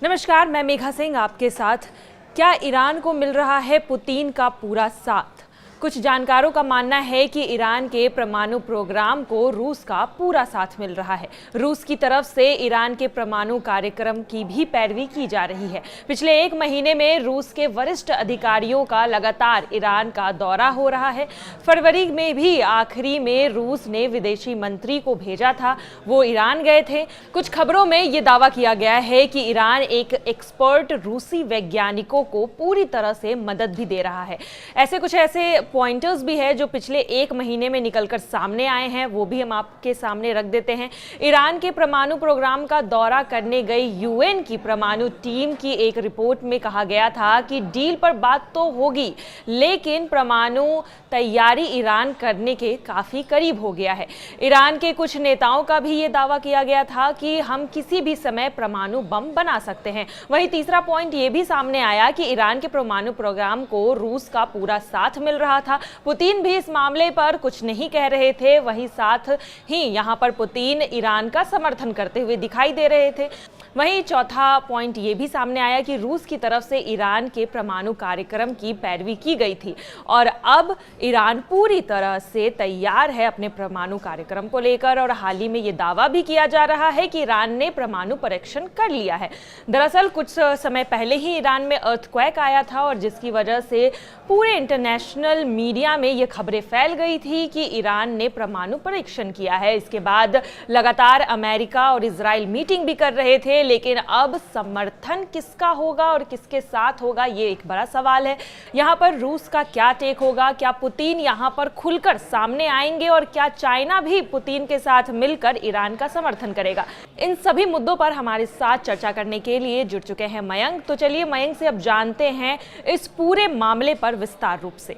नमस्कार, मैं मेघा सिंह आपके साथ। क्या ईरान को मिल रहा है पुतिन का पूरा साथ? कुछ जानकारों का मानना है कि ईरान के परमाणु प्रोग्राम को रूस का पूरा साथ मिल रहा है। रूस की तरफ से ईरान के परमाणु कार्यक्रम की भी पैरवी की जा रही है। पिछले एक महीने में रूस के वरिष्ठ अधिकारियों का लगातार ईरान का दौरा हो रहा है। फरवरी में भी आखिरी में रूस ने विदेशी मंत्री को भेजा था, वो ईरान गए थे। कुछ खबरों में ये दावा किया गया है कि ईरान एक एक्सपर्ट रूसी वैज्ञानिकों को पूरी तरह से मदद भी दे रहा है। ऐसे पॉइंटर्स भी है जो पिछले एक महीने में निकलकर सामने आए हैं, वो भी हम आपके सामने रख देते हैं। ईरान के परमाणु प्रोग्राम का दौरा करने गई यूएन की परमाणु टीम की एक रिपोर्ट में कहा गया था कि डील पर बात तो होगी, लेकिन परमाणु तैयारी ईरान करने के काफी करीब हो गया है। ईरान के कुछ नेताओं का भी ये दावा किया गया था कि हम किसी भी समय परमाणु बम बना सकते हैं। वहीं तीसरा पॉइंट ये भी सामने आया कि ईरान के परमाणु प्रोग्राम को रूस का पूरा साथ मिल रहा था। पुतिन भी इस मामले पर कुछ नहीं कह रहे थे, वहीं साथ ही यहां पर पुतिन ईरान का समर्थन करते हुए दिखाई दे रहे थे। वहीं चौथा पॉइंट ये भी सामने आया कि रूस की तरफ से ईरान के परमाणु कार्यक्रम की पैरवी की गई थी और अब ईरान पूरी तरह से तैयार है अपने परमाणु कार्यक्रम को लेकर। और हाल ही में ये दावा भी किया जा रहा है कि ईरान ने परमाणु परीक्षण कर लिया है। दरअसल कुछ समय पहले ही ईरान में अर्थक्वेक आया था और जिसकी वजह से पूरे इंटरनेशनल मीडिया में ये खबरें फैल गई थी कि ईरान ने परमाणु परीक्षण किया है। इसके बाद लगातार अमेरिका और इजराइल मीटिंग भी कर रहे थे, लेकिन अब समर्थन किसका होगा और किसके साथ होगा, ये एक बड़ा सवाल है। यहाँ पर रूस का क्या टेक होगा? क्या पुतिन यहाँ पर खुलकर सामने आएंगे और क्या चाइना भी पुतिन के साथ मिलकर ईरान का समर्थन करेगा? इन सभी मुद्दों पर हमारे साथ चर्चा करने के लिए जुड़ चुके हैं मयंक। तो चलिए मयंक से अब जानते हैं इस पूरे मामले पर विस्तार रूप से।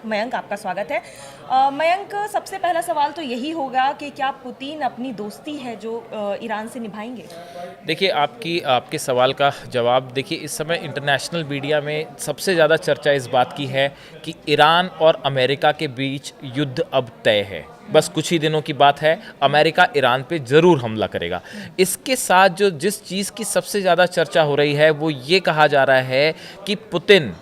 मयंक, आपका स्वागत है। मयंक, सबसे पहला सवाल तो यही होगा कि क्या पुतिन अपनी दोस्ती है जो ईरान से निभाएंगे? देखिए, आपके सवाल का जवाब देखिए, इस समय इंटरनेशनल मीडिया में सबसे ज़्यादा चर्चा इस बात की है कि ईरान और अमेरिका के बीच युद्ध अब तय है। बस कुछ ही दिनों की बात है, अमेरिका ईरान पे ज़रूर हमला करेगा। इसके साथ जिस चीज़ की सबसे ज़्यादा चर्चा हो रही है वो ये कहा जा रहा है कि पुतिन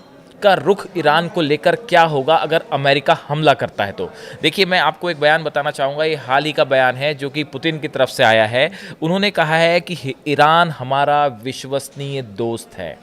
का रुख ईरान को लेकर क्या होगा अगर अमेरिका हमला करता है तो। देखिए, मैं आपको एक बयान बताना चाहूँगा, ये हाल ही का बयान है जो कि पुतिन की तरफ से आया है। उन्होंने कहा है कि ईरान हमारा विश्वसनीय दोस्त है।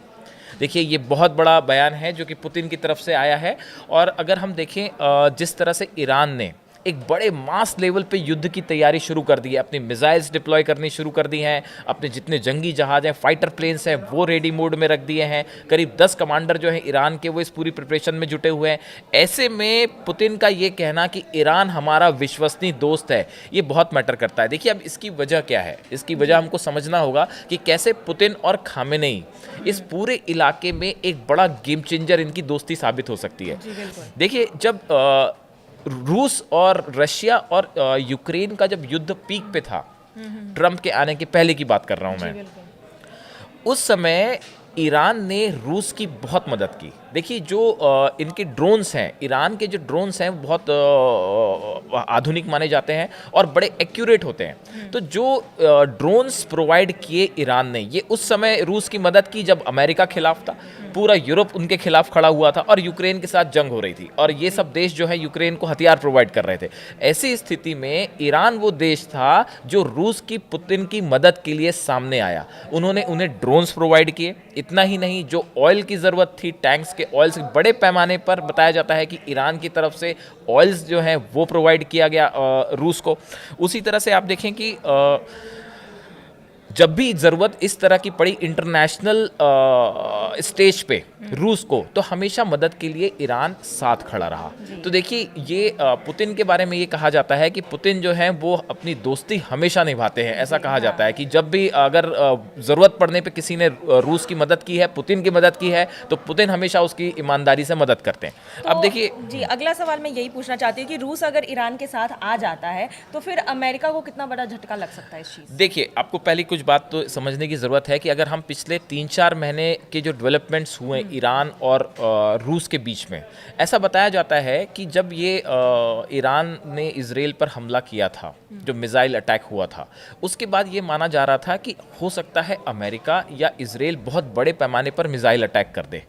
देखिए, ये बहुत बड़ा बयान है जो कि पुतिन की तरफ से आया है। और अगर हम देखें जिस तरह से ईरान ने एक बड़े मास लेवल पे युद्ध की तैयारी शुरू कर दी है, अपनी मिसाइल्स डिप्लॉय करनी शुरू कर दी हैं, अपने जितने जंगी जहाज हैं, फाइटर प्लेन्स हैं, वो रेडी मोड में रख दिए हैं। करीब 10 कमांडर जो हैं ईरान के, वो इस पूरी प्रिपरेशन में जुटे हुए हैं। ऐसे में पुतिन का ये कहना कि ईरान हमारा विश्वसनीय दोस्त है, ये बहुत मैटर करता है। देखिए, अब इसकी वजह क्या है? इसकी वजह हमको समझना होगा कि कैसे पुतिन और खामेनेई इस पूरे इलाके में एक बड़ा गेम चेंजर इनकी दोस्ती साबित हो सकती है। देखिए, जब रूस और रशिया और यूक्रेन का जब युद्ध पीक पे था, ट्रंप के आने के पहले की बात कर रहा हूं मैं, उस समय ईरान ने रूस की बहुत मदद की। देखिए, जो इनके ड्रोन्स हैं, ईरान के जो ड्रोन्स हैं बहुत आधुनिक माने जाते हैं और बड़े एक्यूरेट होते हैं। तो जो ड्रोन्स प्रोवाइड किए ईरान ने, ये उस समय रूस की मदद की जब अमेरिका खिलाफ था, पूरा यूरोप उनके खिलाफ खड़ा हुआ था और यूक्रेन के साथ जंग हो रही थी और ये सब देश जो है यूक्रेन को हथियार प्रोवाइड कर रहे थे। ऐसी स्थिति में ईरान वो देश था जो रूस की पुतिन की मदद के लिए सामने आया। उन्होंने उन्हें ड्रोन्स प्रोवाइड किए। इतना ही नहीं, जो ऑयल की ज़रूरत थी, टैंक्स के ऑयल्स बड़े पैमाने पर बताया जाता है कि ईरान की तरफ से ऑयल्स जो हैं वो प्रोवाइड किया गया रूस को। उसी तरह से आप देखें कि जब भी ज़रूरत इस तरह की पड़ी इंटरनेशनल स्टेज पे रूस को, तो हमेशा मदद के लिए ईरान साथ खड़ा रहा। तो देखिए, ये पुतिन के बारे में ये कहा जाता है कि पुतिन जो है वो अपनी दोस्ती हमेशा निभाते हैं। ऐसा कहा जाता है कि जब भी अगर ज़रूरत पड़ने पे किसी ने रूस की मदद की है, पुतिन की मदद की है, तो पुतिन हमेशा उसकी ईमानदारी से मदद करते हैं। तो अब देखिए जी, अगला सवाल मैं यही पूछना चाहती हूँ कि रूस अगर ईरान के साथ आ जाता है तो फिर अमेरिका को कितना बड़ा झटका लग सकता है इस चीज़? देखिए, आपको पहली कुछ बात तो समझने की ज़रूरत है कि अगर हम पिछले 3-4 महीने के जो डेवलपमेंट्स हुए ईरान और रूस के बीच में। ऐसा बताया जाता है कि जब ये ईरान ने इजराइल पर हमला किया था, जो मिसाइल अटैक हुआ था, उसके बाद ये माना जा रहा था कि हो सकता है अमेरिका या इजराइल बहुत बड़े पैमाने पर मिसाइल अटैक कर दे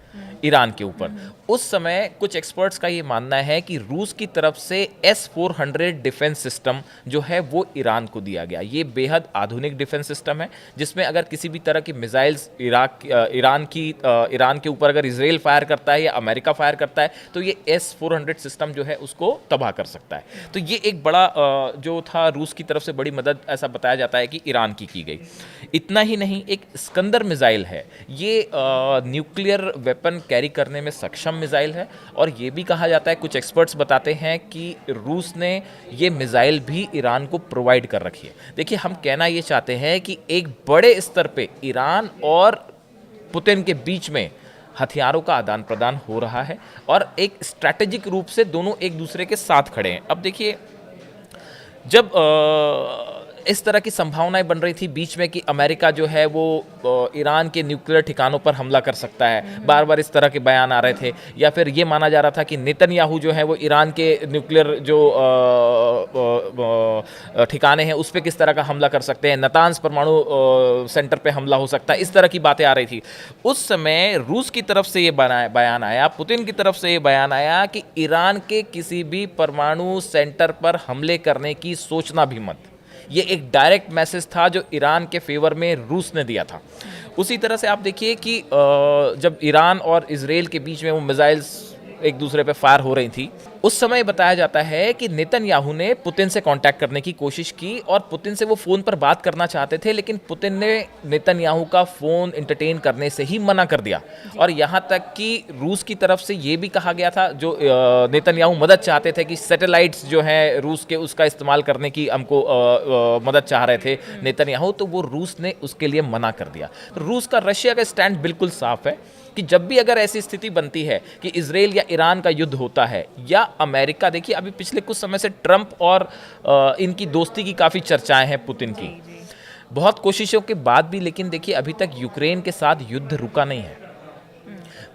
ईरान के ऊपर। उस समय कुछ एक्सपर्ट्स का ये मानना है कि रूस की तरफ से S-400 डिफेंस सिस्टम जो है वो ईरान को दिया गया। ये बेहद आधुनिक डिफेंस सिस्टम है जिसमें अगर किसी भी तरह की मिसाइल्स ईरान के ऊपर अगर इजराइल फायर करता है या अमेरिका फायर करता है तो ये S-400 सिस्टम जो है उसको तबाह कर सकता है। तो ये एक बड़ा जो था रूस की तरफ से बड़ी मदद ऐसा बताया जाता है कि ईरान की गई। इतना ही नहीं, एक स्कंदर मिसाइल है, ये न्यूक्लियर वेपन कैरी करने में सक्षम मिसाइल है और ये भी कहा जाता है, कुछ एक्सपर्ट्स बताते हैं कि रूस ने ये मिसाइल भी ईरान को प्रोवाइड कर रखी है। देखिए, हम कहना ये चाहते हैं कि एक बड़े स्तर पे ईरान और पुतिन के बीच में हथियारों का आदान प्रदान हो रहा है और एक स्ट्रैटेजिक रूप से दोनों एक दूसरे के साथ खड़े हैं। अब देखिए, जब इस तरह की संभावनाएं बन रही थी बीच में कि अमेरिका जो है वो ईरान के न्यूक्लियर ठिकानों पर हमला कर सकता है, बार बार इस तरह के बयान आ रहे थे, या फिर ये माना जा रहा था कि नेतन्याहू जो है वो ईरान के न्यूक्लियर जो ठिकाने हैं उस पर किस तरह का हमला कर सकते हैं, नतांज परमाणु सेंटर पे हमला हो सकता है, इस तरह की बातें आ रही थी। उस समय रूस की तरफ से ये बयान आया, पुतिन की तरफ से ये बयान आया कि ईरान के किसी भी परमाणु सेंटर पर हमले करने की सोचना भी मत। ये एक डायरेक्ट मैसेज था जो ईरान के फेवर में रूस ने दिया था। उसी तरह से आप देखिए कि जब ईरान और इजराइल के बीच में वो मिसाइल्स एक दूसरे पे फायर हो रही थी, उस समय बताया जाता है कि नेतन्याहू ने पुतिन से कांटेक्ट करने की कोशिश की और पुतिन से वो फ़ोन पर बात करना चाहते थे, लेकिन पुतिन ने नेतन्याहू का फ़ोन एंटरटेन करने से ही मना कर दिया। और यहाँ तक कि रूस की तरफ से ये भी कहा गया था, जो नेतन्याहू मदद चाहते थे कि सैटेलाइट्स जो हैं रूस के, उसका इस्तेमाल करने की हमको मदद चाह रहे थे नेतन्याहू, तो वो रूस ने उसके लिए मना कर दिया। तो रूस का रशिया का स्टैंड बिल्कुल साफ है कि जब भी अगर ऐसी स्थिति बनती है कि इजराइल या ईरान का युद्ध होता है या अमेरिका, देखिए अभी पिछले कुछ समय से ट्रंप और इनकी दोस्ती की काफ़ी चर्चाएं हैं पुतिन की, बहुत कोशिशों के बाद भी, लेकिन देखिए अभी तक यूक्रेन के साथ युद्ध रुका नहीं है।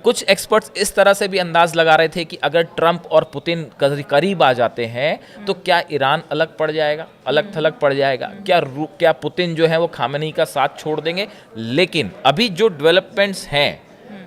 कुछ एक्सपर्ट्स इस तरह से भी अंदाज लगा रहे थे कि अगर ट्रंप और पुतिन करीब आ जाते हैं तो क्या ईरान अलग पड़ जाएगा, अलग थलग पड़ जाएगा, क्या पुतिन जो है वो खामेनी का साथ छोड़ देंगे। लेकिन अभी जो डेवलपमेंट्स हैं,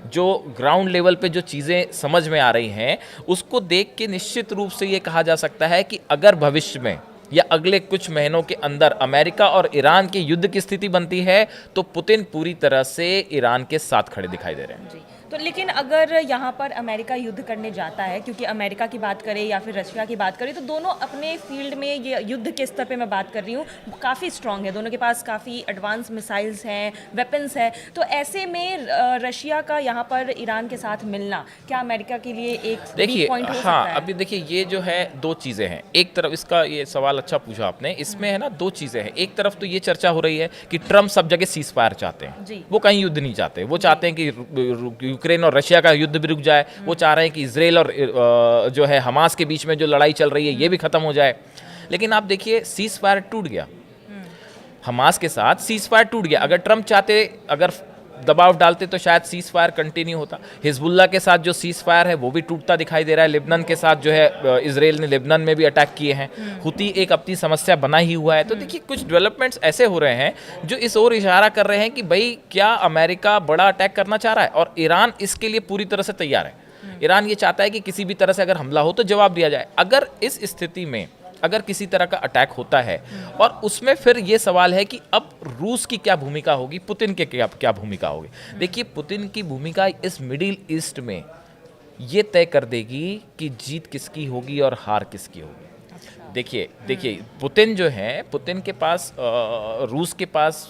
जो ग्राउंड लेवल पे जो चीज़ें समझ में आ रही हैं, उसको देख के निश्चित रूप से ये कहा जा सकता है कि अगर भविष्य में या अगले कुछ महीनों के अंदर अमेरिका और ईरान के युद्ध की स्थिति बनती है तो पुतिन पूरी तरह से ईरान के साथ खड़े दिखाई दे रहे हैं। जी, तो लेकिन अगर यहाँ पर अमेरिका युद्ध करने जाता है, क्योंकि अमेरिका की बात करें या फिर रशिया की बात करें तो दोनों अपने फील्ड में, ये युद्ध के स्तर पे मैं बात कर रही हूँ, काफ़ी स्ट्रांग है, दोनों के पास काफ़ी एडवांस मिसाइल्स हैं, वेपन्स हैं। तो ऐसे में रशिया का यहाँ पर ईरान के साथ मिलना क्या अमेरिका के लिए एक देखिए, पॉइंट हो सकता हाँ, है? अभी देखिए ये जो है दो चीज़ें हैं। एक तरफ, इसका ये सवाल अच्छा पूछा आपने, इसमें है ना दो चीज़ें हैं। एक तरफ तो ये चर्चा हो रही है कि ट्रंप सब जगह सीज फायर चाहते हैं, जी। वो कहीं युद्ध नहीं चाहते, वो चाहते हैं कि यूक्रेन और रशिया का युद्ध भी रुक जाए, वो चाह रहे हैं कि इजराइल और जो है हमास के बीच में जो लड़ाई चल रही है ये भी खत्म हो जाए। लेकिन आप देखिए सीज फायर टूट गया, हमास के साथ सीज फायर टूट गया। अगर ट्रंप चाहते, अगर दबाव डालते तो शायद सीज फायर कंटिन्यू होता। हिजबुल्ला के साथ जो सीज फायर है वो भी टूटता दिखाई दे रहा है। लेबनान के साथ जो है इजराइल ने लेबनान में भी अटैक किए हैं। हुती एक अपनी समस्या बना ही हुआ है। तो देखिए कुछ डेवलपमेंट्स ऐसे हो रहे हैं जो इस ओर इशारा कर रहे हैं कि भाई क्या अमेरिका बड़ा अटैक करना चाह रहा है और ईरान इसके लिए पूरी तरह से तैयार है। ईरान ये चाहता है कि किसी भी तरह से अगर हमला हो तो जवाब दिया जाए। अगर इस स्थिति में अगर किसी तरह का अटैक होता है और उसमें फिर ये सवाल है कि अब रूस की क्या भूमिका होगी, पुतिन के क्या भूमिका होगी। देखिए पुतिन की भूमिका इस मिडिल ईस्ट में ये तय कर देगी कि जीत किसकी होगी और हार किसकी होगी। देखिए पुतिन जो है, पुतिन के पास रूस के पास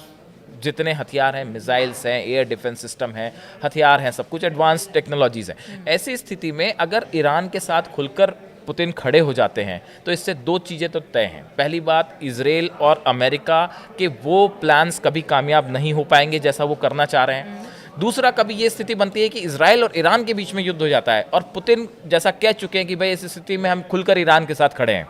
जितने हथियार हैं, मिसाइल्स हैं, एयर डिफेंस सिस्टम है, हथियार हैं, सब कुछ एडवांस टेक्नोलॉजीज हैं। ऐसी स्थिति में अगर ईरान के साथ खुलकर पुतिन खड़े हो जाते हैं तो इससे दो चीज़ें तो तय हैं। पहली बात, इजराइल और अमेरिका के वो प्लान्स कभी कामयाब नहीं हो पाएंगे जैसा वो करना चाह रहे हैं। दूसरा, कभी ये स्थिति बनती है कि इजराइल और ईरान के बीच में युद्ध हो जाता है और पुतिन जैसा कह चुके हैं कि भाई इस स्थिति में हम खुलकर ईरान के साथ खड़े हैं।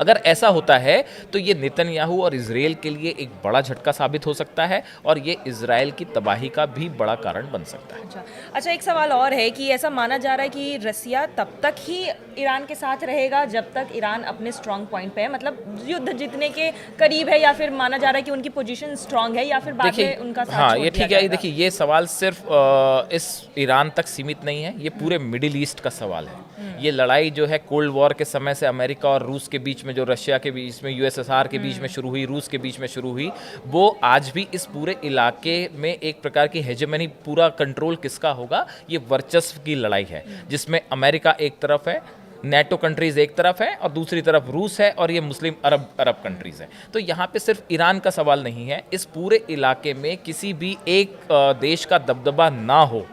अगर ऐसा होता है तो ये नेतन्याहू और इजराइल के लिए एक बड़ा झटका साबित हो सकता है और ये इजराइल की तबाही का भी बड़ा कारण बन सकता है। अच्छा, एक सवाल और है कि ऐसा माना जा रहा है कि रसिया तब तक ही ईरान के साथ रहेगा जब तक ईरान अपने स्ट्रांग पॉइंट पे है, मतलब युद्ध जीतने के करीब है, या फिर माना जा रहा है कि उनकी पोजीशन स्ट्रांग है, या फिर बाद में उनका साथ हाँ, छोड़ ये दिया ठीक है। जाएगा? देखिए, ये सवाल सिर्फ इस ईरान तक सीमित नहीं है, ये पूरे मिडिल ईस्ट का सवाल है। ये लड़ाई जो है कोल्ड वॉर के समय से अमेरिका और रूस के बीच में, जो रशिया के बीच में, यूएसएसआर के बीच में शुरू हुई, रूस के बीच में शुरू हुई, वो आज भी इस पूरे इलाके में एक प्रकार की हेजेमनी, पूरा कंट्रोल किसका होगा, ये वर्चस्व की लड़ाई है, जिसमें अमेरिका एक तरफ है, नेटो कंट्रीज एक तरफ है और दूसरी तरफ रूस है और ये मुस्लिम अरब कंट्रीज हैं। तो यहाँ पे सिर्फ ईरान का सवाल नहीं है, इस पूरे इलाके में किसी भी एक देश का दबदबा ना हो,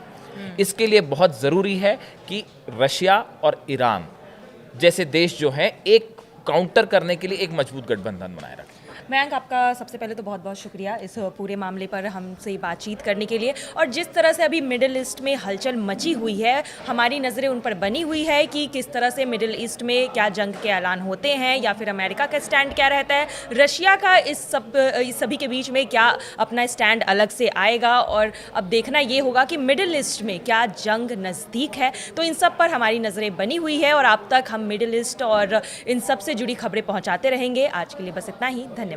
इसके लिए बहुत ज़रूरी है कि रशिया और ईरान जैसे देश जो हैं एक काउंटर करने के लिए एक मजबूत गठबंधन बनाए रखें। मयंक, आपका सबसे पहले तो बहुत बहुत शुक्रिया इस पूरे मामले पर हमसे बातचीत करने के लिए। और जिस तरह से अभी मिडिल ईस्ट में हलचल मची हुई है, हमारी नज़रें उन पर बनी हुई है कि किस तरह से मिडिल ईस्ट में क्या जंग के ऐलान होते हैं, या फिर अमेरिका का स्टैंड क्या रहता है, रशिया का इस सभी के बीच में क्या अपना स्टैंड अलग से आएगा, और अब देखना ये होगा कि मिडिल ईस्ट में क्या जंग नज़दीक है। तो इन सब पर हमारी नज़रें बनी हुई है और अब तक हम मिडिल ईस्ट और इन सब से जुड़ी खबरें पहुँचाते रहेंगे। आज के लिए बस इतना ही, धन्यवाद।